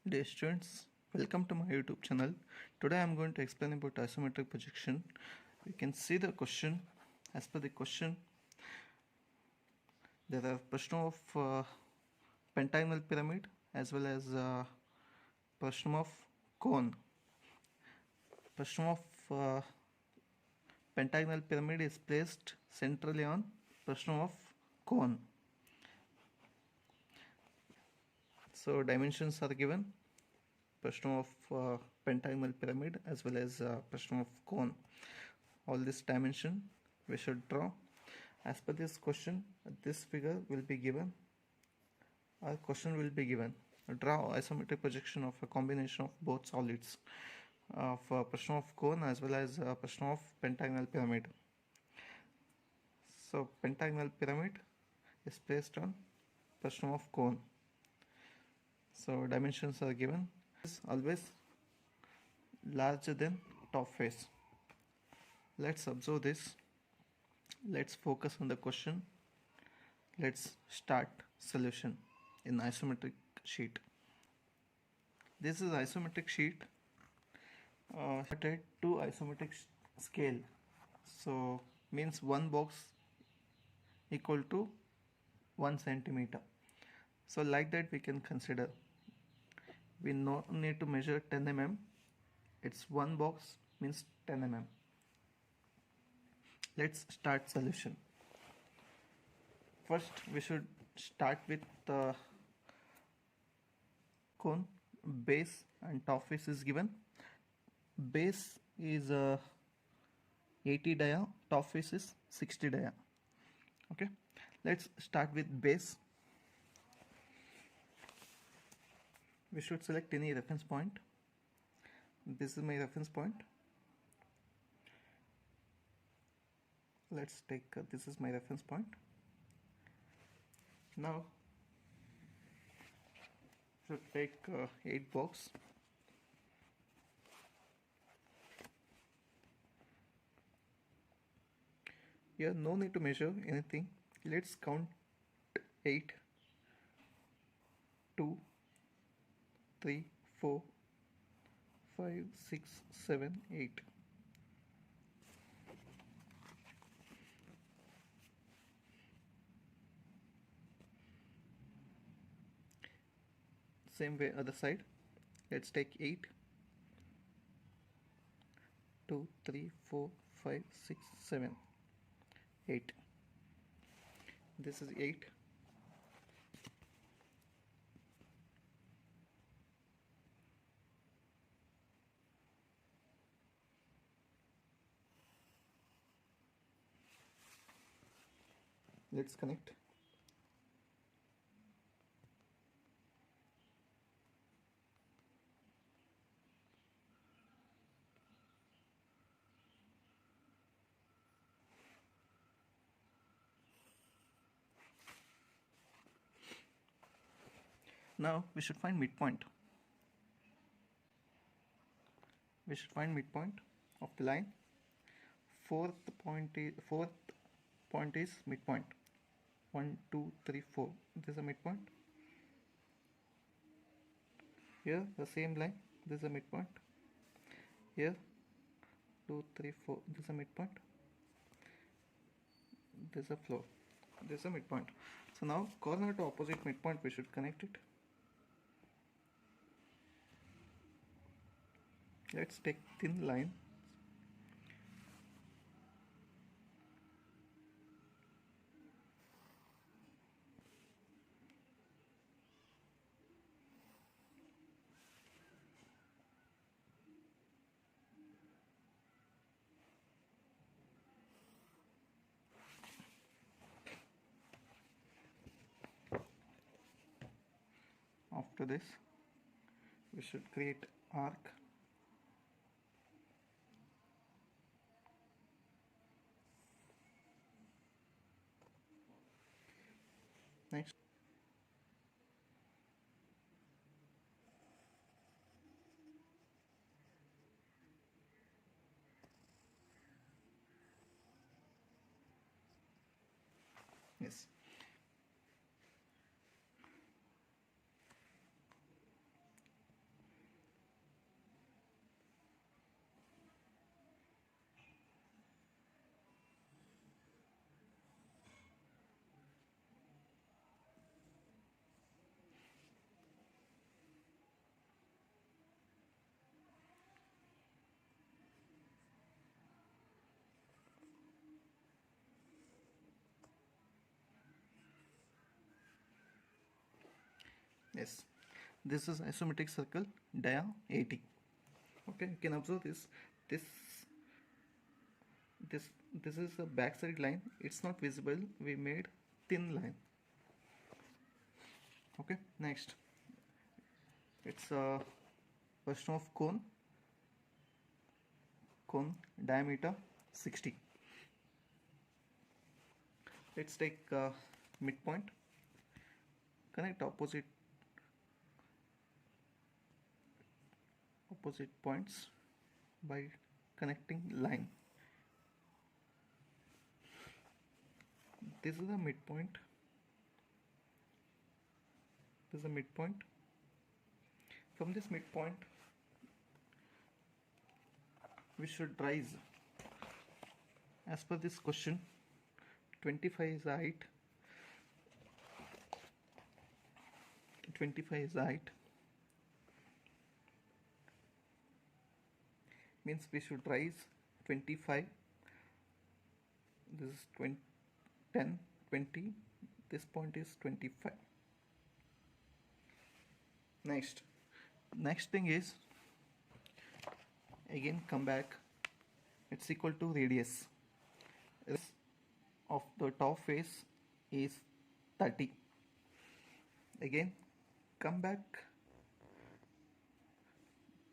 Dear students, welcome to my YouTube channel. Today I am going to explain about isometric projection. You can see the question. As per the question, there are question of pentagonal pyramid as well as question of cone. Question of pentagonal pyramid is placed centrally on question of cone. So dimensions are given. Frustum of pentagonal pyramid as well as frustum of cone. All this dimension we should draw. As per this question, this figure will be given. Our question will be given. Draw isometric projection of a combination of both solids of frustum of cone as well as frustum of pentagonal pyramid. So pentagonal pyramid is placed on frustum of cone. So dimensions are given. Is always larger than top face. Let's observe this. Let's focus on the question. Let's start solution in isometric sheet. This is isometric sheet. Two isometric scale. So means one box equal to 1 centimeter. So like that we can consider. We no need to measure 10 mm. It's one box means 10 mm. Let's start solution. First we should start with the cone. Base and top face is given. Base is 80 dia, top face is 60 dia. Okay, let's start with base. We should select any reference point. This is my reference point. Let's take this is my reference point. Now should take 8 box. Here no need to measure anything. Let's count 8, 2, 3, 4, 5, 6, 7, 8. Same way other side. Let's take 8, 2, 3, 4, 5, 6, 7, 8. This is 8. Let's connect. Now we should find midpoint. We should find midpoint of the line. Fourth point is midpoint. 1, 2, 3, 4. This is a midpoint. Here the same line. This is a midpoint. Here 2, 3, 4. This is a midpoint. This is a floor. This is a midpoint. So now corner to opposite midpoint we should connect it. Let's take thin line. After this we should create arc. Next yes. Yes, this is isometric circle dia 80. Okay, you can observe this. This this this is a backside line. It's not visible. We made thin line. Okay, next it's a version of cone diameter 60. Let's take midpoint, connect opposite points by connecting line. This is the midpoint. This is the midpoint. From this midpoint we should rise, as per this question, 25 is the height. 25 is the height, means we should rise 25. This is 20, 10, 20. This point is 25. Next thing is, again come back. It's equal to radius of the top face is 30. Again come back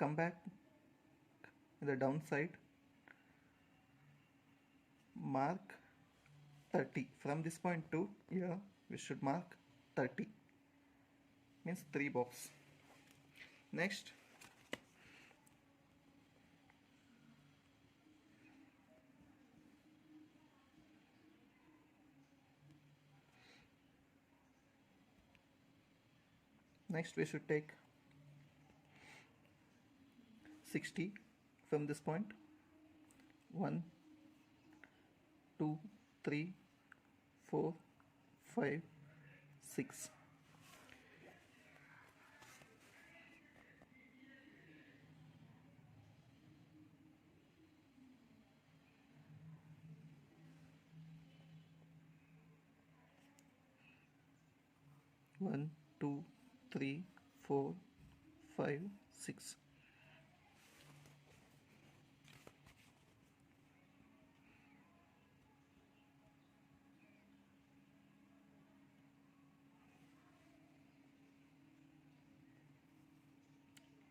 in the downside, mark 30. From this point to here we should mark 30, means 3 box. Next we should take 60 from this point. 1 2 3 4 5 6. One, 2, 3, 4, 5, 6.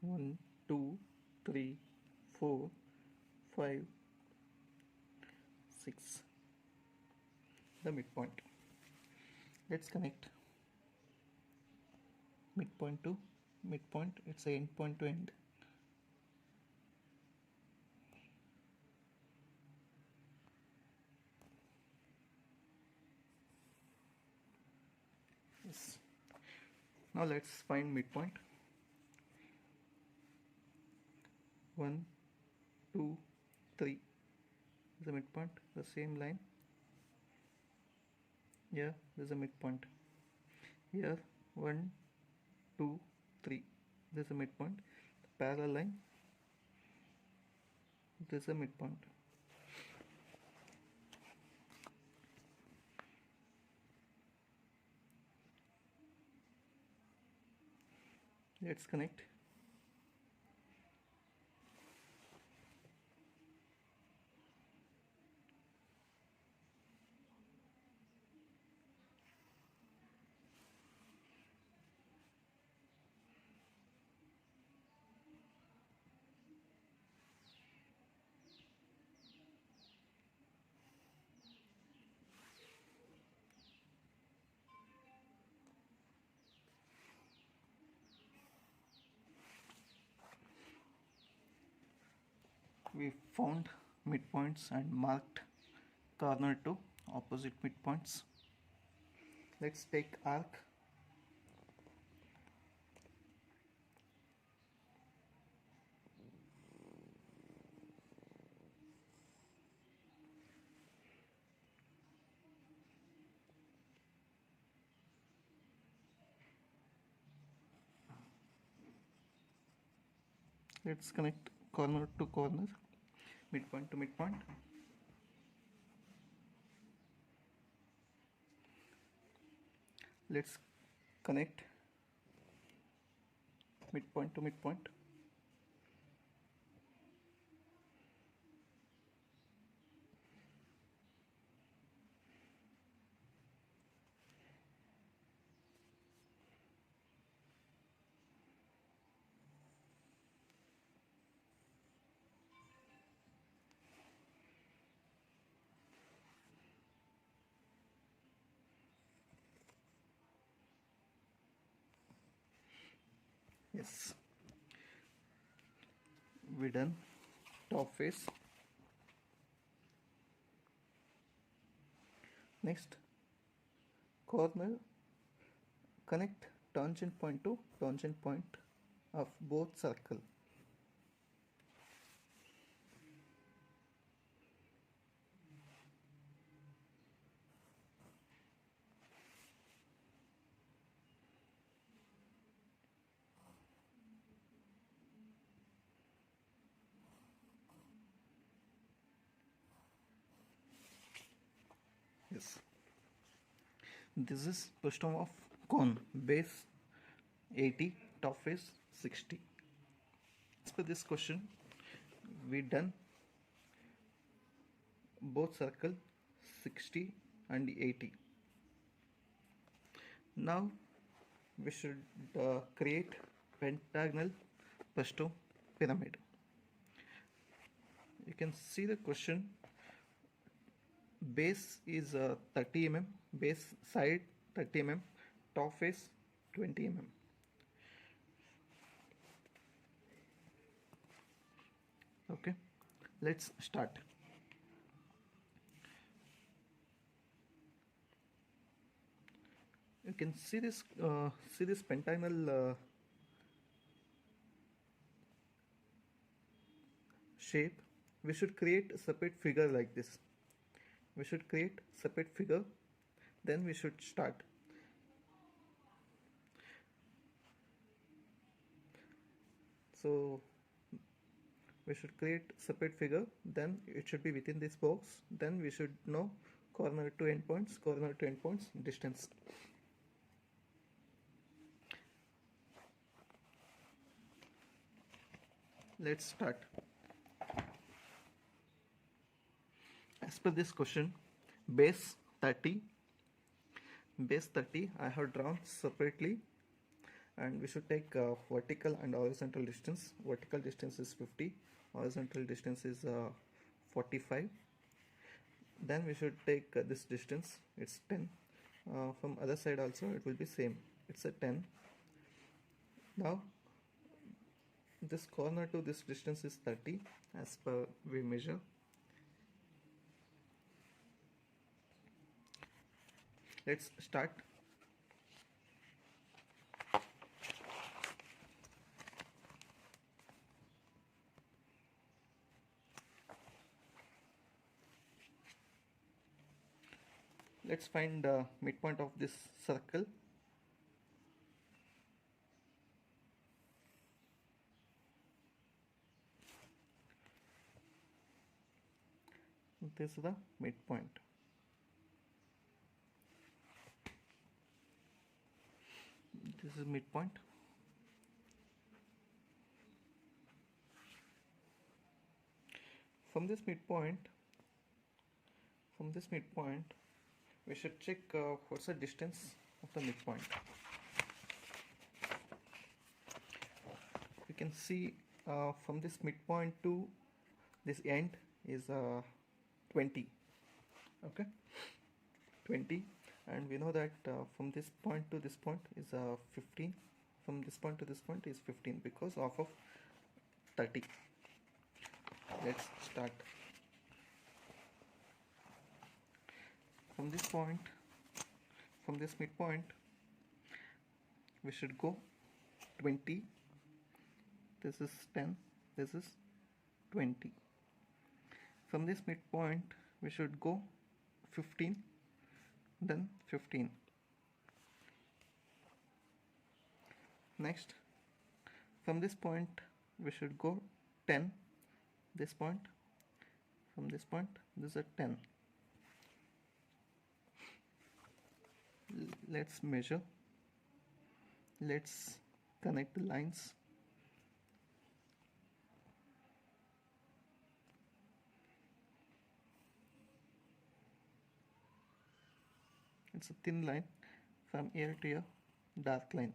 One, 2, 3, 4, 5, 6. The midpoint. Let's connect midpoint to midpoint. It's a end point to end. Yes. Now let's find midpoint. 1 2 3 is the midpoint. The same line. Here there's a midpoint. Here 1 2 3, this is a midpoint. The parallel line, this is a midpoint. Let's connect. We found midpoints and marked corner to opposite midpoints. Let's take arc. Let's connect corner to corner, midpoint to midpoint. Let's connect midpoint to midpoint. Yes, we done top face. Next, corner, connect tangent point to tangent point of both circle. Yes, this is frustum of cone, base 80, top face 60. As per this question, we done both circle 60 and 80. Now we should create pentagonal frustum pyramid. You can see the question. Base is 30 mm, base side 30 mm, top face 20 mm. Okay, let's start. You can see this pentagonal shape. We should create a separate figure like this. We should create separate figure, then we should start. So we should create separate figure, then it should be within this box, then we should know corner to endpoints, corner to endpoints distance. Let's start. As per this question, base 30 I have drawn separately, and we should take vertical and horizontal distance. Vertical distance is 50, horizontal distance is 45. Then we should take this distance, it's 10. From other side also it will be same, it's a 10. Now this corner to this distance is 30 as per we measure. Let's start. Let's find the midpoint of this circle. This is the midpoint. This is midpoint. From this midpoint, we should check what's the distance of the midpoint. We can see from this midpoint to this end is 20. Okay, 20, and we know that from this point to this point is 15. From this point to this point is 15 because of 30. Let's start. From this point, from this midpoint, we should go 20. This is 10. This is 20. From this midpoint, we should go 15. Then 15. Next, from this point, we should go 10. This point. From this point, this is a 10. Let's measure. Let's connect the lines. It's a thin line from here to here, dark line.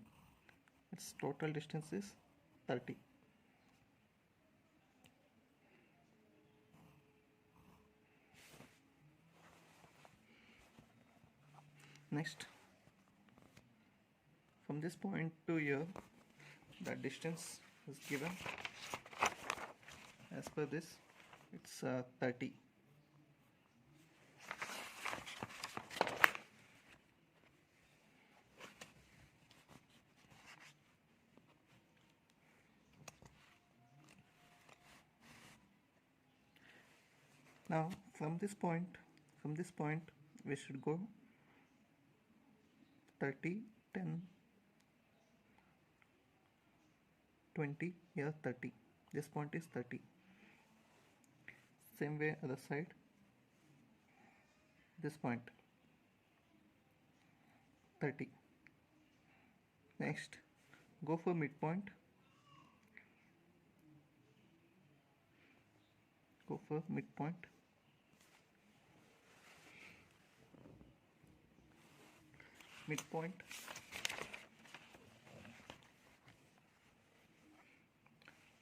Its total distance is 30. Next, from this point to here, the distance is given as per this. It's 30. Now from this point we should go 30, 10, 20, here 30. This point is 30. Same way other side. This point 30. Next, go for midpoint. Go for midpoint. Midpoint.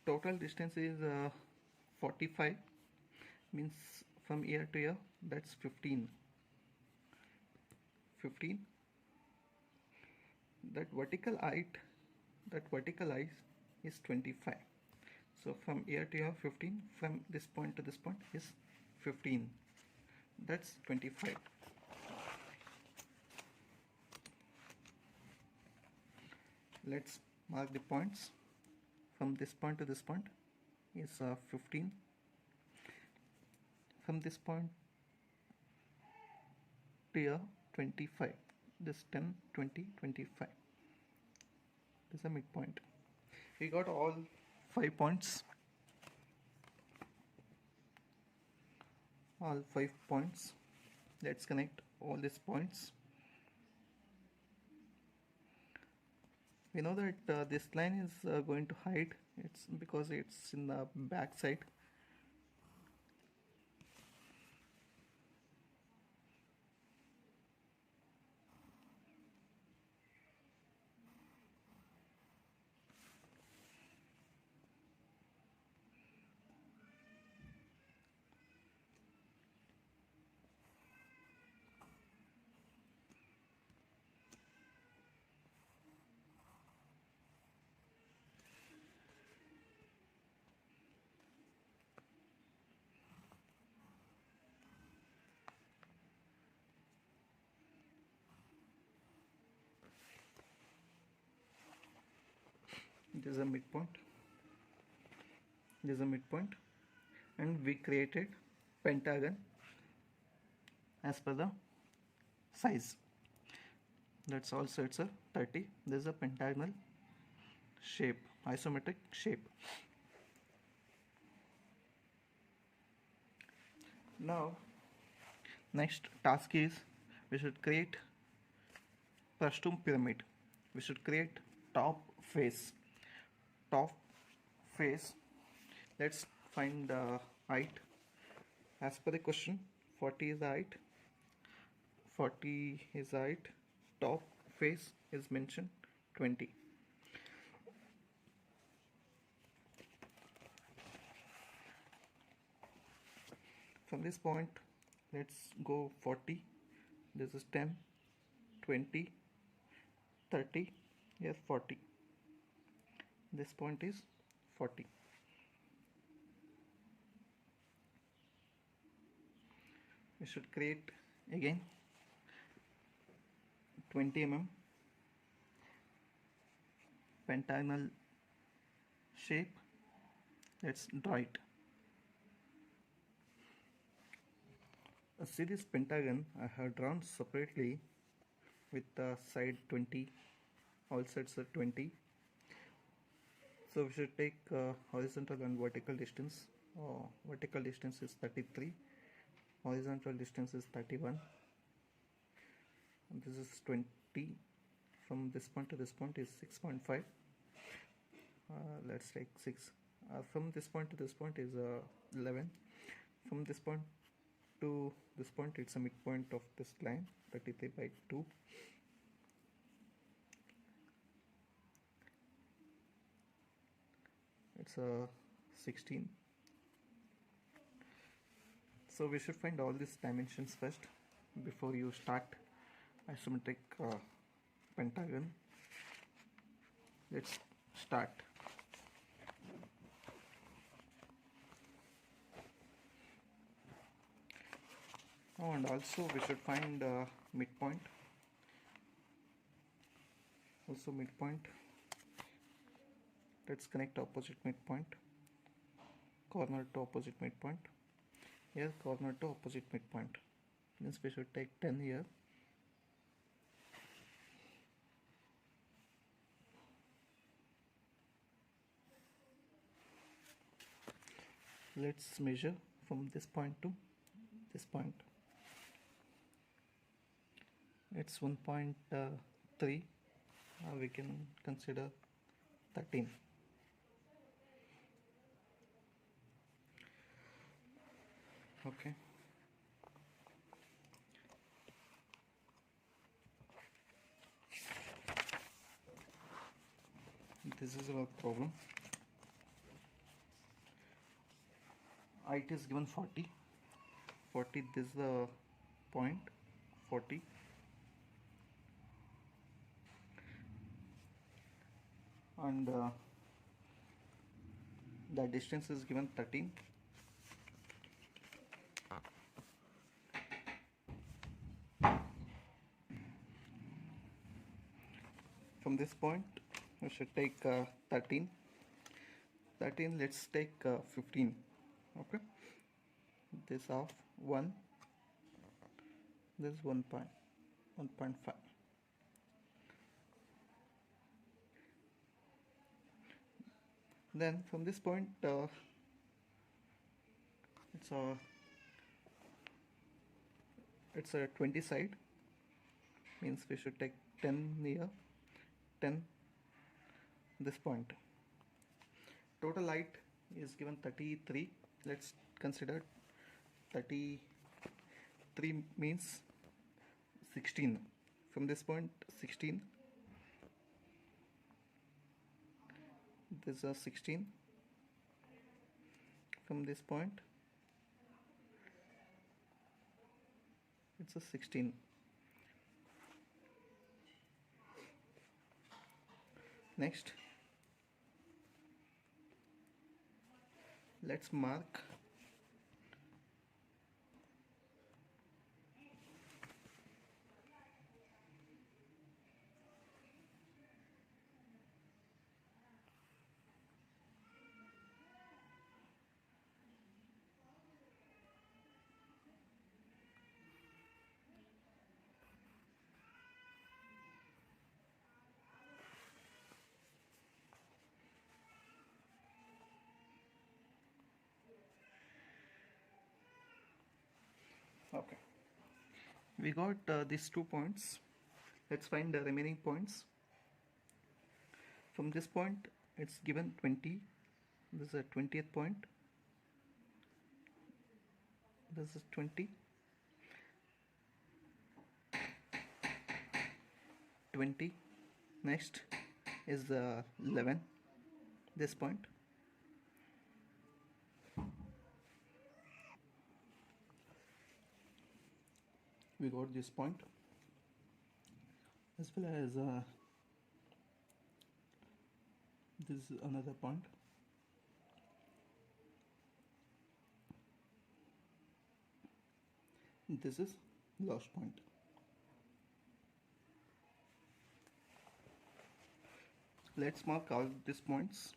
Total distance is 45. Means from here to here, that's 15. 15. That vertical height is 25. So from here to here 15, from this point to this point is 15. That's 25. Let's mark the points. From this point to this point is 15. From this point to here 25. This 10, 20, 25. This is a midpoint. We got all 5 points. All 5 points. Let's connect all these points. We know that this line is going to hide. It's because it's in the back side. This is a midpoint. This is a midpoint, and we created pentagon as per the size. That's also it's a 30. This is a pentagonal shape, isometric shape. Now, next task is we should create Frustum pyramid. We should create top face. Top face. Let's find the height. As per the question, 40 is the height. 40 is the height. Top face is mentioned 20. From this point, let's go 40. This is 10, 20, 30. Here 40. This point is 40. We should create again 20 mm pentagonal shape. Let's draw it. See this pentagon I have drawn separately with the side 20, all sides are 20. So we should take horizontal and vertical distance. Vertical distance is 33, horizontal distance is 31, and this is 20. From this point to this point is 6.5. Let's take 6. From this point to this point is 11. From this point to this point, it's a midpoint of this line, 33 by 2. It's a 16. So we should find all these dimensions first before you start isometric pentagon. Let's start. Oh, and also we should find midpoint. Also midpoint. Let's connect opposite midpoint. Corner to opposite midpoint. Here corner to opposite midpoint. Means we should take 10 here. Let's measure from this point to this point. It's 1.3. We can consider 13. Okay. This is our problem. Height is given 40. 40, this is the point, 40. And the distance is given 13. From this point we should take 13. Let's take 15. Okay, this of 1, this is 1.5. Then from this point it's a 20 side, means we should take 10 here, 10 this point. Total height is given 33. Let's consider 33 means 16. From this point 16, this is a 16. From this point it's a 16. Next, let's mark okay. We got these 2 points. Let's find the remaining points. From this point it's given 20. This is a 20th point. This is 20. 20. Next is the 11. This point. We got this point, as well as this is another point. This is last point. Let's mark all these points.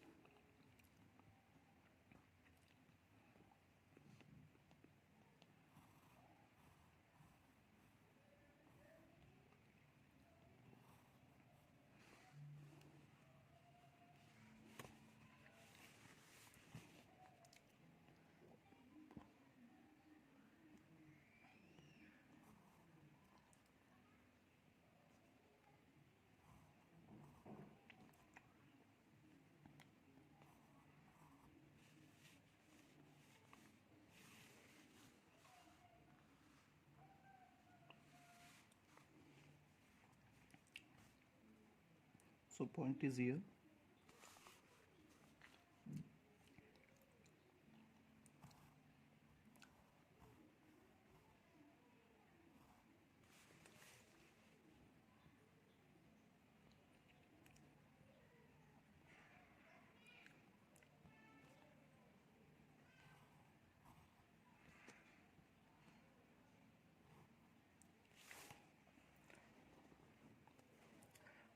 So point is here.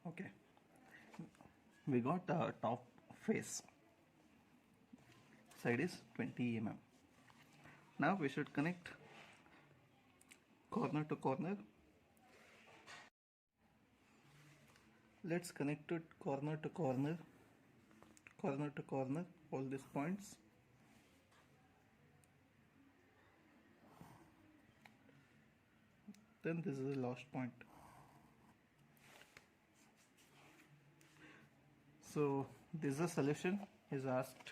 Okay, we got top face, side is 20 mm. Now we should connect corner to corner. Let's connect it corner to corner, all these points. Then this is the last point. So this is a solution. Is asked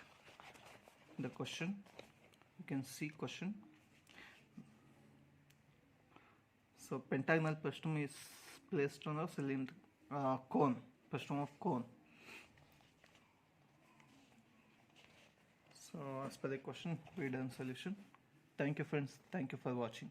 the question. You can see question. So pentagonal frustum is placed on a cylinder cone, frustum of cone. So as per the question, we done solution. Thank you friends. Thank you for watching.